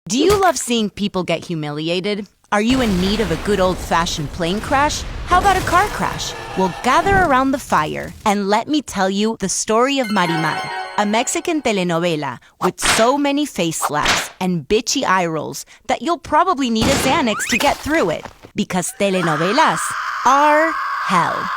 Do you love seeing people get humiliated? Are you in need of a good old-fashioned plane crash? How about a car crash? Well, gather around the fire and let me tell you the story of Marimar, a Mexican telenovela with so many face slaps and bitchy eye rolls that you'll probably need a Xanax to get through it, because telenovelas are hell.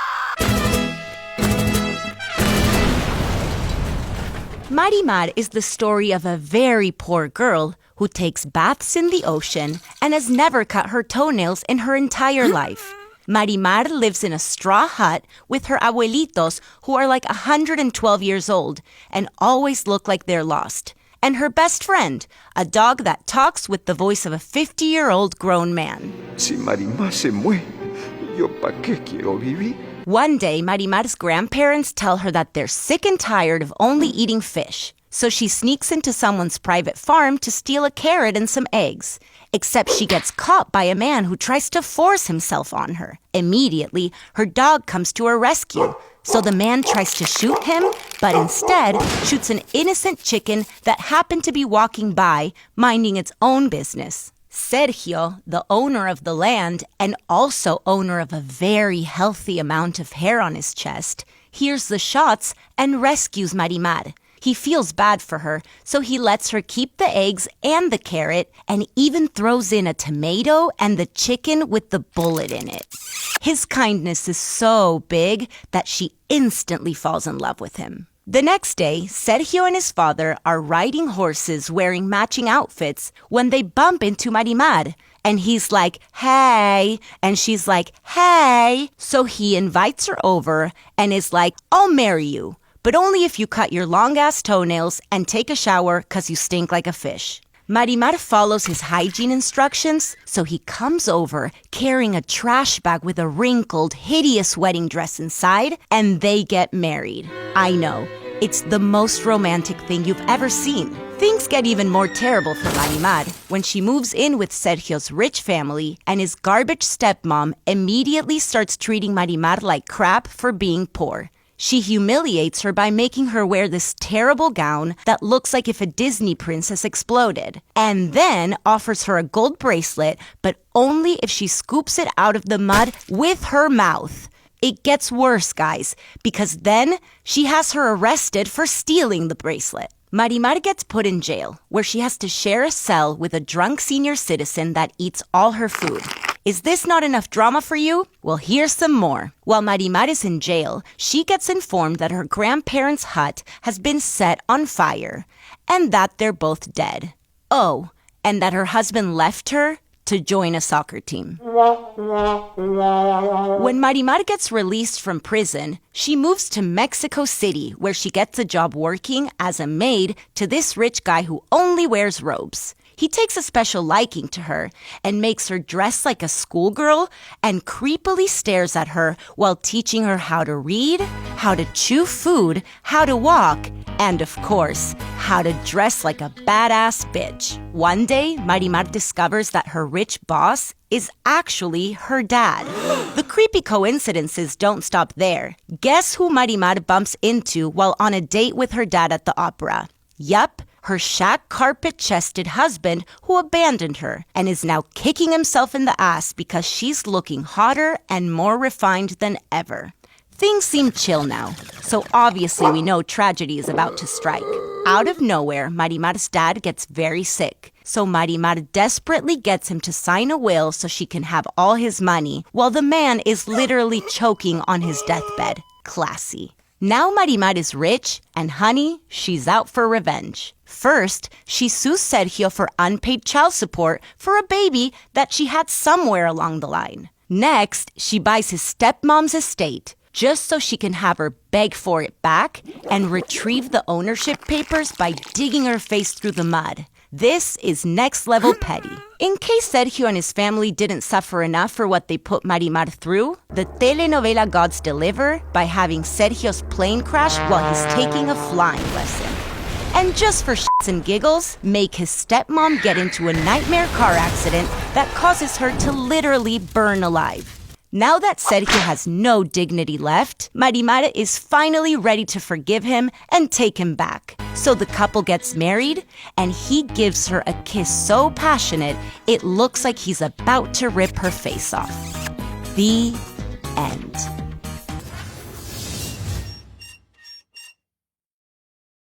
Marimar is the story of a very poor girl who takes baths in the ocean and has never cut her toenails in her entire life. Marimar lives in a straw hut with her abuelitos, who are like 112 years old and always look like they're lost, and her best friend, a dog that talks with the voice of a 50-year-old grown man. Si Marimar se muere, ¿yo pa' qué quiero vivir? One day, Marimar's grandparents tell her that they're sick and tired of only eating fish. So she sneaks into someone's private farm to steal a carrot and some eggs. Except she gets caught by a man who tries to force himself on her. Immediately, her dog comes to her rescue. So the man tries to shoot him, but instead shoots an innocent chicken that happened to be walking by, minding its own business. Sergio, the owner of the land and also owner of a very healthy amount of hair on his chest, hears the shots and rescues Marimar. He feels bad for her, so he lets her keep the eggs and the carrot and even throws in a tomato and the chicken with the bullet in it. His kindness is so big that she instantly falls in love with him. The next day, Sergio and his father are riding horses wearing matching outfits when they bump into Marimar. And he's like, hey, and she's like, hey. So he invites her over and is like, I'll marry you, but only if you cut your long-ass toenails and take a shower because you stink like a fish. Marimar follows his hygiene instructions, so he comes over carrying a trash bag with a wrinkled, hideous wedding dress inside, and they get married. I know, it's the most romantic thing you've ever seen. Things get even more terrible for Marimar when she moves in with Sergio's rich family, and his garbage stepmom immediately starts treating Marimar like crap for being poor. She humiliates her by making her wear this terrible gown that looks like if a Disney princess exploded, and then offers her a gold bracelet, but only if she scoops it out of the mud with her mouth. It gets worse, guys, because then she has her arrested for stealing the bracelet. Marimar gets put in jail, where she has to share a cell with a drunk senior citizen that eats all her food. Is this not enough drama for you? Well, here's some more. While Marimar is in jail, she gets informed that her grandparents' hut has been set on fire, and that they're both dead. Oh, and that her husband left her to join a soccer team. When Marimar gets released from prison, she moves to Mexico City, where she gets a job working as a maid to this rich guy who only wears robes. He takes a special liking to her and makes her dress like a schoolgirl and creepily stares at her while teaching her how to read, how to chew food, how to walk, and of course, how to dress like a badass bitch. One day, Marimar discovers that her rich boss is actually her dad. The creepy coincidences don't stop there. Guess who Marimar bumps into while on a date with her dad at the opera? Yup, her shag carpet-chested husband who abandoned her and is now kicking himself in the ass because she's looking hotter and more refined than ever. Things seem chill now, so obviously we know tragedy is about to strike. Out of nowhere, Marimar's dad gets very sick, so Marimar desperately gets him to sign a will so she can have all his money, while the man is literally choking on his deathbed. Classy. Now Marimar is rich, and honey, she's out for revenge. First, she sues Sergio for unpaid child support for a baby that she had somewhere along the line. Next, she buys his stepmom's estate, just so she can have her beg for it back and retrieve the ownership papers by digging her face through the mud. This is next level petty. In case Sergio and his family didn't suffer enough for what they put Marimar through, the telenovela gods deliver by having Sergio's plane crash while he's taking a flying lesson. And just for shits and giggles, make his stepmom get into a nightmare car accident that causes her to literally burn alive. Now that Sergio has no dignity left, Marimar is finally ready to forgive him and take him back. So the couple gets married, and he gives her a kiss so passionate, it looks like he's about to rip her face off. The end.